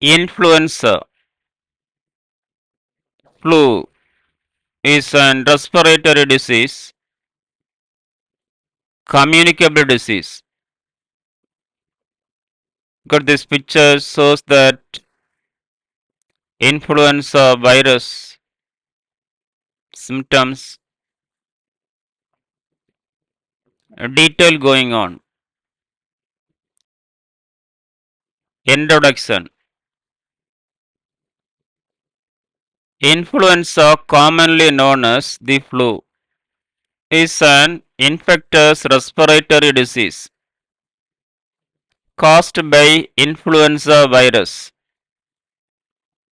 Influenza flu is an respiratory disease, communicable disease. Because this picture shows that influenza virus symptoms detail going on. Introduction. Influenza, commonly known as the flu, is an infectious respiratory disease caused by influenza virus.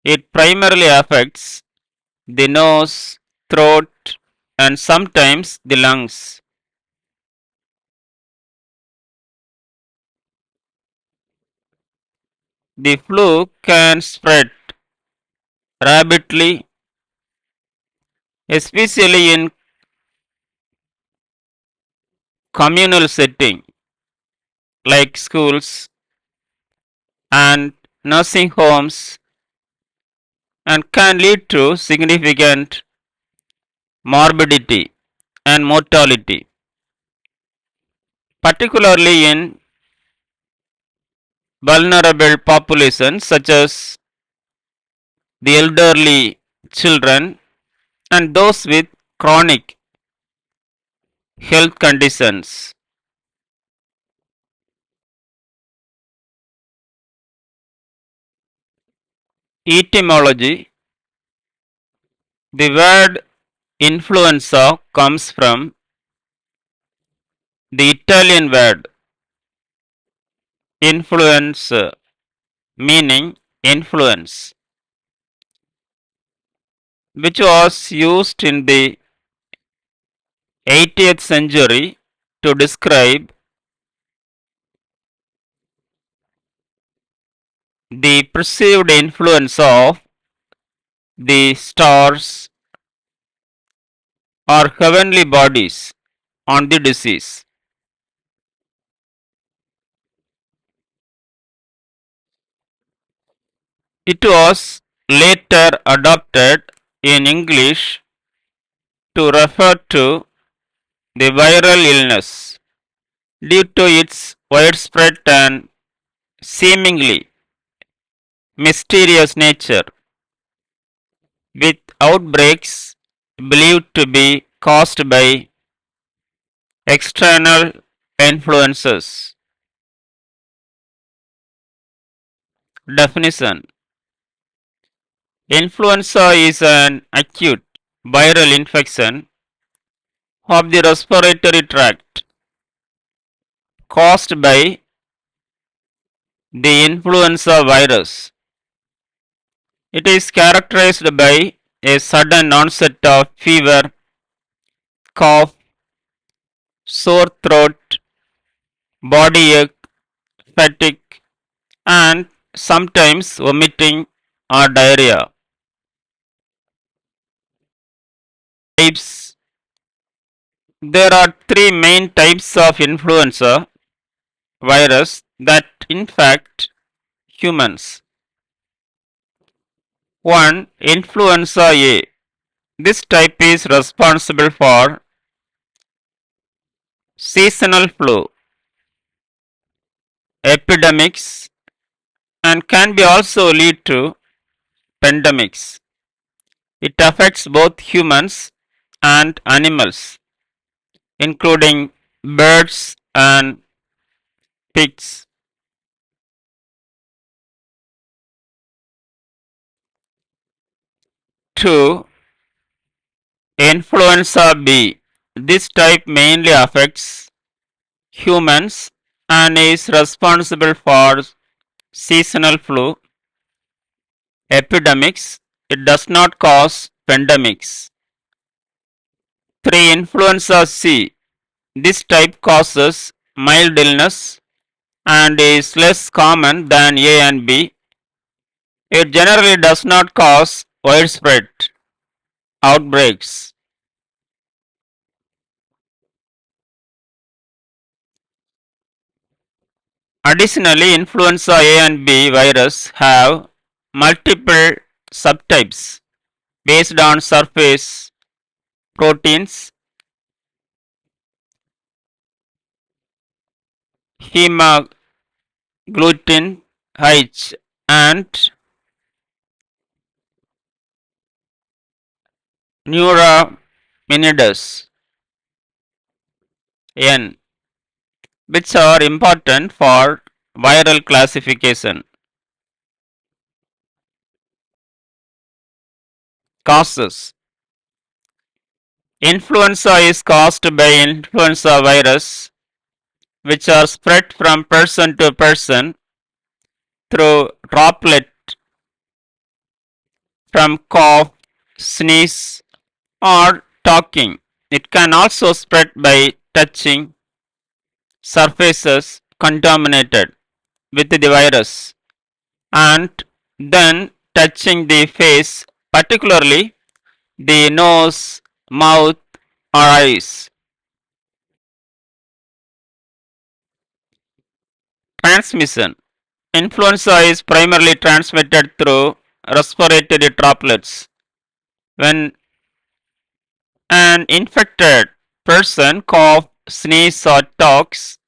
It primarily affects the nose, throat, and sometimes the lungs. The flu can spread rapidly, especially in communal setting like schools and nursing homes, and can lead to significant morbidity and mortality, particularly in vulnerable populations such as the elderly, children, and those with chronic health conditions. Etymology. The word influenza comes from the Italian word influence, meaning influence, which was used in the 80th century to describe the perceived influence of the stars or heavenly bodies on the disease. It was later adopted in English to refer to the viral illness due to its widespread and seemingly mysterious nature, with outbreaks believed to be caused by external influences. Definition. Influenza is an acute viral infection of the respiratory tract caused by the influenza virus. It is characterized by a sudden onset of fever, cough, sore throat, body ache, fatigue, and sometimes vomiting or diarrhea. Types. There are three main types of influenza virus that infect humans. 1. Influenza A. This type is responsible for seasonal flu epidemics and can be also lead to pandemics. It affects both humans and animals, including birds and pigs. 2. Influenza B. This type mainly affects humans and is responsible for seasonal flu epidemics. It does not cause pandemics. 3. Influenza C. This type causes mild illness and is less common than A and B. It generally does not cause widespread outbreaks. Additionally, influenza A and B virus have multiple subtypes based on surface proteins, hemagglutinin H and neuraminidase N, which are important for viral classification. Causes: influenza is caused by influenza virus, which are spread from person to person through droplet from cough, sneeze, or talking. It can also spread by touching surfaces contaminated with the virus and then touching the face, particularly the nose, mouth, or eyes. Transmission: influenza is primarily transmitted through respiratory droplets. When an infected person coughs, sneezes, or talks,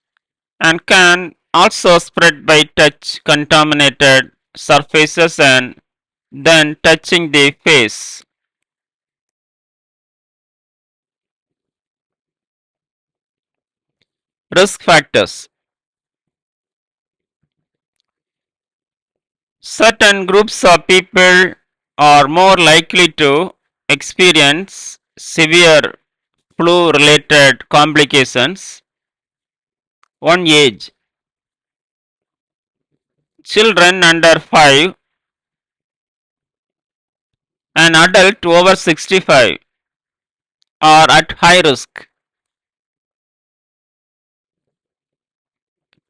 and can also spread by touch contaminated surfaces and then touching the face. Risk factors: certain groups of people are more likely to experience severe flu related complications. One age: children under 5 and adult over 65 are at high risk.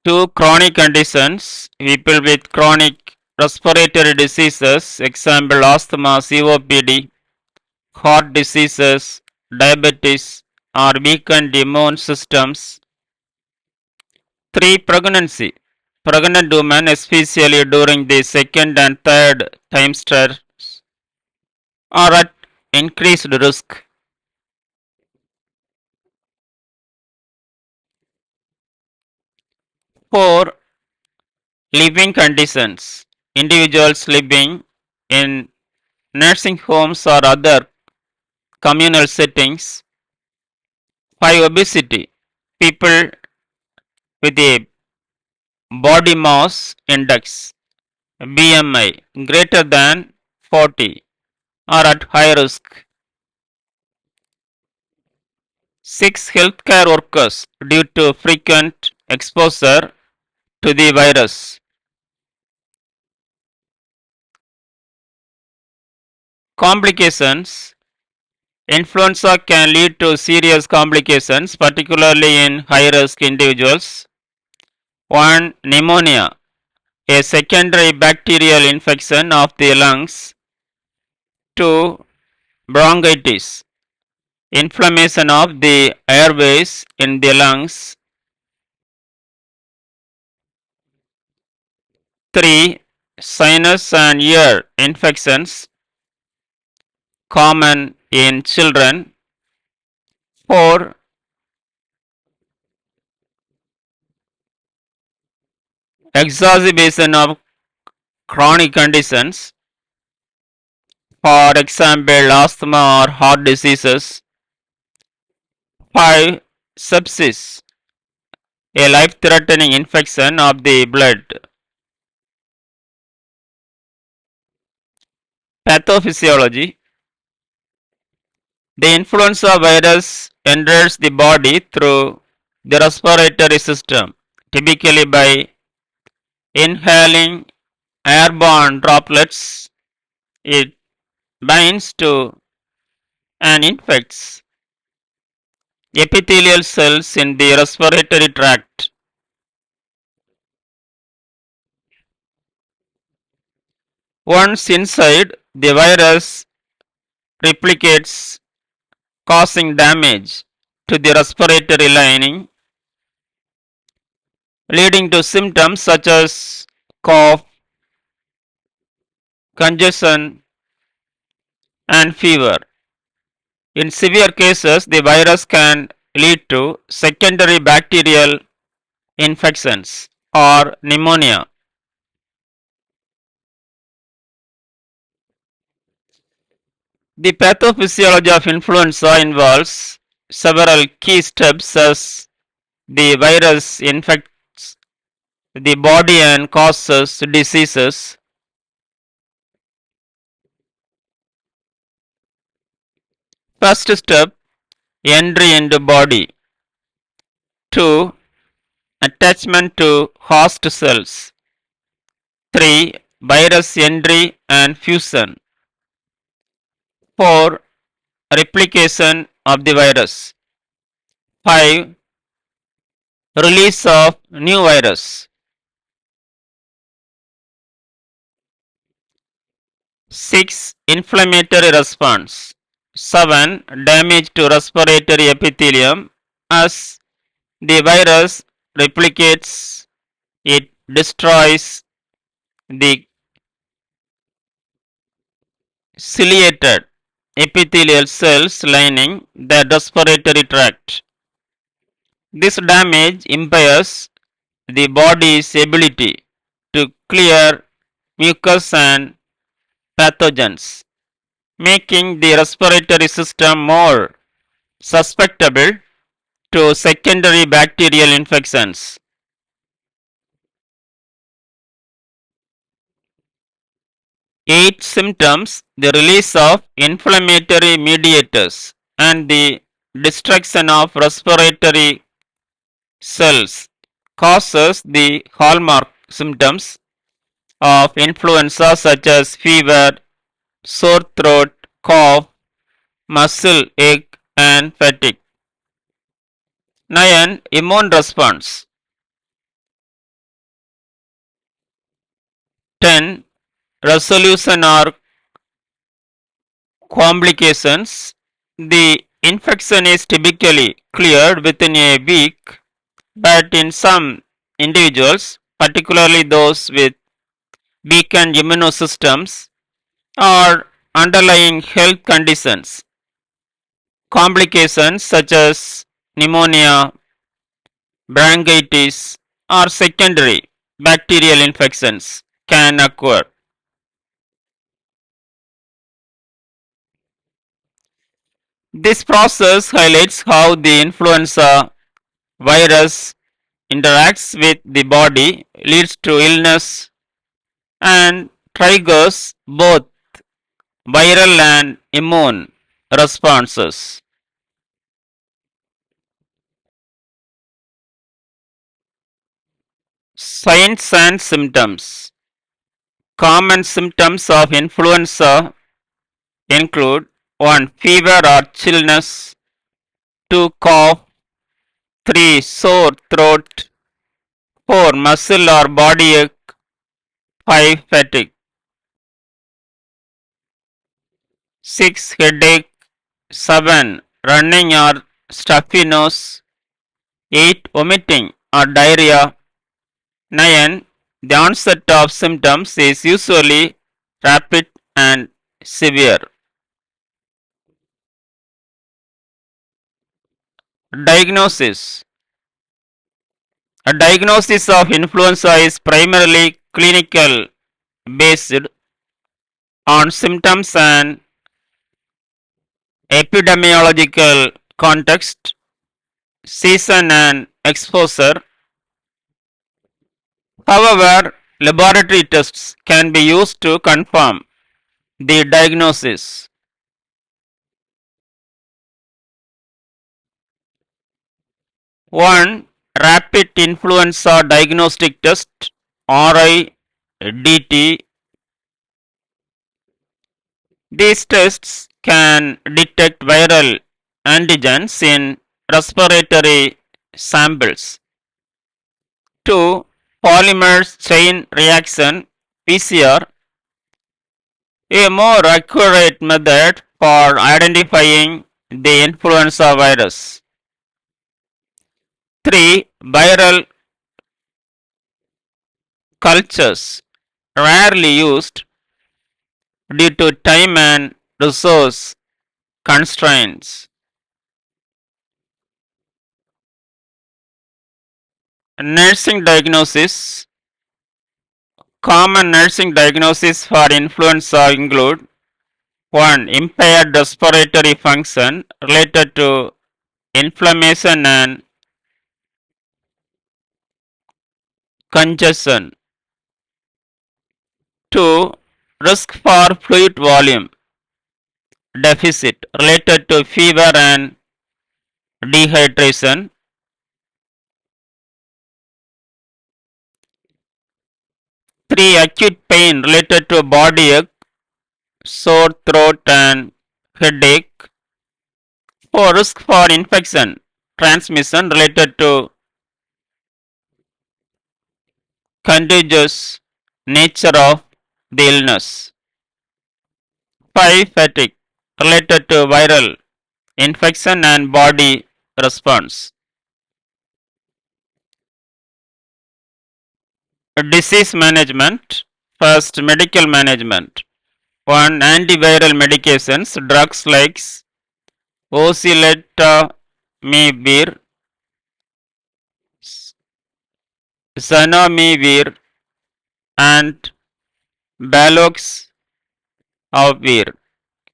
Two chronic conditions: people with chronic respiratory diseases, example asthma, COPD, heart diseases, diabetes, or weakened immune systems. 3. Pregnancy. Pregnant women, especially during the second and third trimesters, are at increased risk. 4. Living conditions. Individuals living in nursing homes or other communal settings. 5. Obesity. People with a body mass index BMI greater than 40 are at high risk. 6. Healthcare workers due to frequent exposure to the virus. Complications. Influenza can lead to serious complications, particularly in high risk individuals. 1. Pneumonia, a secondary bacterial infection of the lungs. 2. Bronchitis, inflammation of the airways in the lungs. 3. Sinus and ear infections, common in children. 4. Exacerbation of chronic conditions, for example asthma or heart diseases. 5. Sepsis, a life-threatening infection of the blood. Pathophysiology. The influenza virus enters the body through the respiratory system, typically by inhaling airborne droplets. It binds to and infects epithelial cells in the respiratory tract. Once inside, the virus replicates, causing damage to the respiratory lining, leading to symptoms such as cough, congestion, and fever. In severe cases, the virus can lead to secondary bacterial infections or pneumonia. The pathophysiology of influenza involves several key steps as the virus infects the body and causes diseases. First step, entry into body. 2. Attachment to host cells. 3. Virus entry and fusion. 4. Replication of the virus. 5. Release of new virus. 6. Inflammatory response. 7. Damage to respiratory epithelium. As the virus replicates, it destroys the ciliated epithelial cells lining the respiratory tract. This damage impairs the body's ability to clear mucus and pathogens, making the respiratory system more susceptible to secondary bacterial infections. 8. Symptoms: the release of inflammatory mediators and the destruction of respiratory cells causes the hallmark symptoms of influenza such as fever, sore throat, cough, muscle ache, and fatigue. 9. Immune response. 10. Resolution or complications. The infection is typically cleared within a week, but in some individuals, particularly those with weakened immune systems or underlying health conditions, complications such as pneumonia, bronchitis, or secondary bacterial infections can occur. This process highlights how the influenza virus interacts with the body, leads to illness, and triggers both viral and immune responses. Signs and symptoms. Common symptoms of influenza include 1. Fever or chillness, 2. Cough, 3. Sore throat, 4. Muscle or body ache, 5. Fatigue, 6. Headache, 7. Running or stuffy nose, 8. Vomiting or diarrhea, 9. The onset of symptoms is usually rapid and severe. Diagnosis. A diagnosis of influenza is primarily clinical, based on symptoms and epidemiological context, season, and exposure. However, laboratory tests can be used to confirm the diagnosis. 1. Rapid influenza diagnostic test, RIDT. These tests can detect viral antigens in respiratory samples. 2. Polymer chain reaction, PCR, a more accurate method for identifying the influenza virus. 3. Viral cultures, rarely used, due to time and resource constraints. Nursing diagnosis. Common nursing diagnoses for influenza include 1. Impaired respiratory function related to inflammation and congestion. 2. Risk for fluid volume deficit related to fever and dehydration. 3. Acute pain related to body ache, sore throat and headache. 4. Risk for infection transmission related to contagious nature of the illness. 5. Fatigue related to viral infection and body response. Disease management. First, medical management. 1. Antiviral medications, drugs like oseltamivir, zanamivir, and baloxavir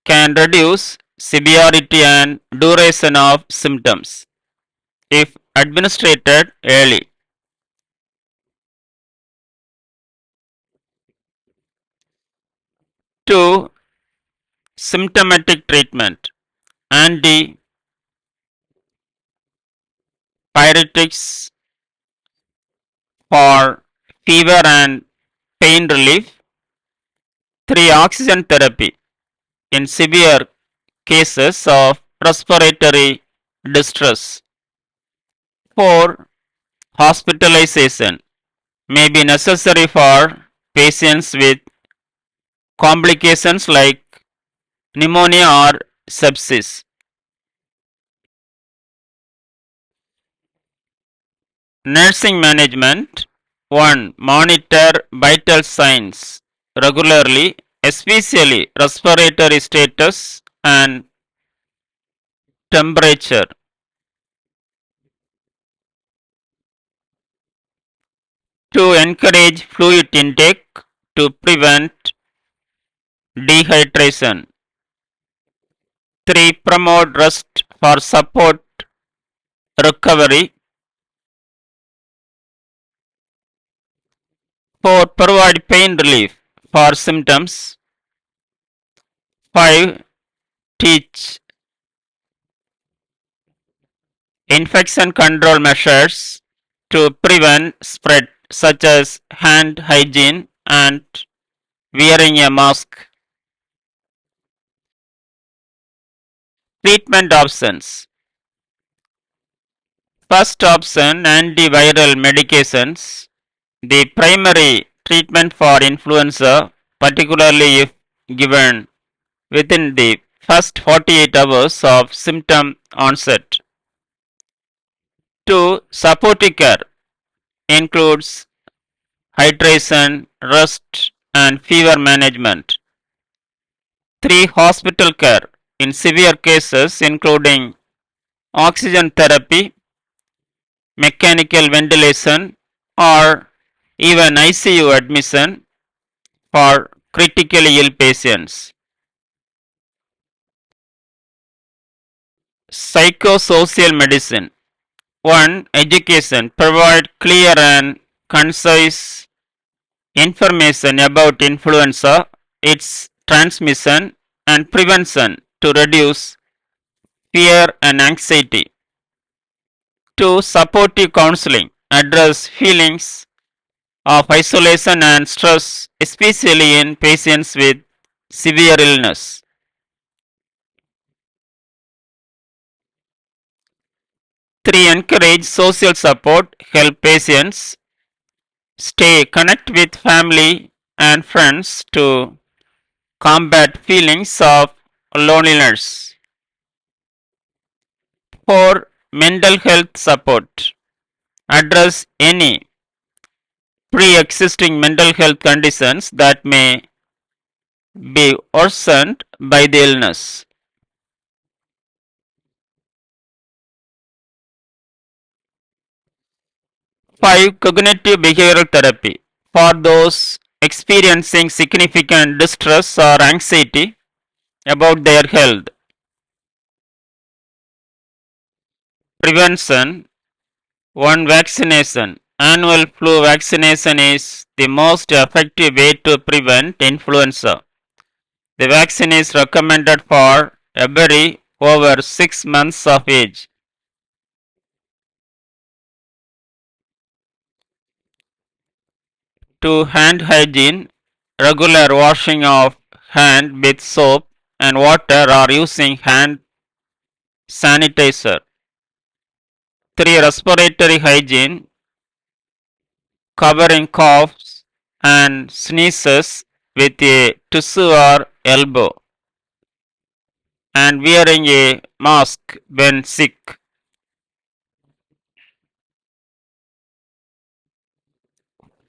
can reduce severity and duration of symptoms if administered early. 2. Symptomatic treatment. Antipyretics for fever and pain relief. 3. Oxygen therapy in severe cases of respiratory distress. 4. Hospitalization may be necessary for patients with complications like pneumonia or sepsis. Nursing management. 1. Monitor vital signs regularly, especially respiratory status and temperature. 2. Encourage fluid intake to prevent dehydration. 3. Promote rest for support recovery. 4. Provide pain relief for symptoms. 5. Teach infection control measures to prevent spread, such as hand hygiene and wearing a mask. Treatment options. First option, antiviral medications. The primary treatment for influenza, particularly if given within the first 48 hours of symptom onset. 2. Supportive care includes hydration, rest, and fever management. 3. Hospital care in severe cases, including oxygen therapy, mechanical ventilation, or even ICU admission for critically ill patients. Psychosocial medicine. 1. Education. Provide clear and concise information about influenza, its transmission, and prevention to reduce fear and anxiety. 2. Supportive counseling. Address feelings of isolation and stress, especially in patients with severe illness. 3. Encourage social support. Help patients stay connect with family and friends to combat feelings of loneliness. 4. Mental health support. Address any pre existing mental health conditions that may be worsened by the illness. 5. Cognitive behavioral therapy. For those experiencing significant distress or anxiety about their health. Prevention. 1. Vaccination. Annual flu vaccination is the most effective way to prevent influenza. The vaccine is recommended for every over 6 months of age. 2. Hand hygiene. Regular washing of hand with soap and water or using hand sanitizer. 3. Respiratory hygiene. Covering coughs and sneezes with a tissue or elbow and wearing a mask when sick.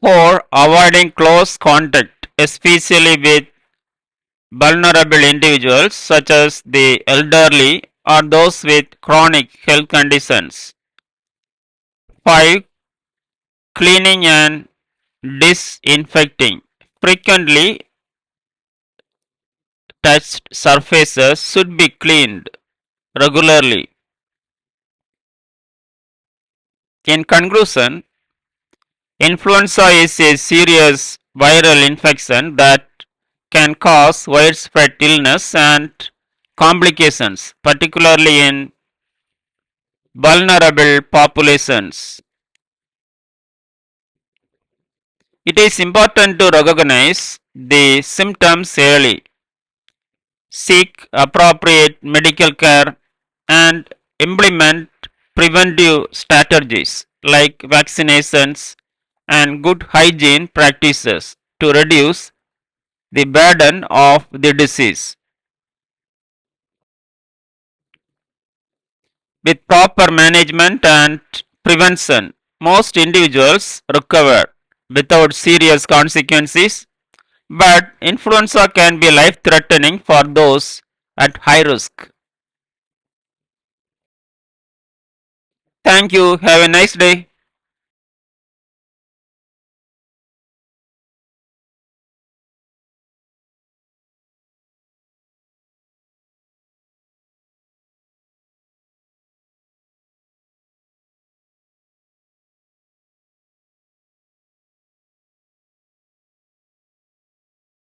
4. Avoiding close contact, especially with vulnerable individuals such as the elderly or those with chronic health conditions. 5. Cleaning and disinfecting. Frequently touched surfaces should be cleaned regularly. In conclusion, influenza is a serious viral infection that can cause widespread illness and complications, particularly in vulnerable populations. It is important to recognize the symptoms early, seek appropriate medical care, and implement preventive strategies like vaccinations and good hygiene practices to reduce the burden of the disease. With proper management and prevention, most individuals recover without serious consequences, but influenza can be life threatening for those at high risk. Thank you. Have a nice day.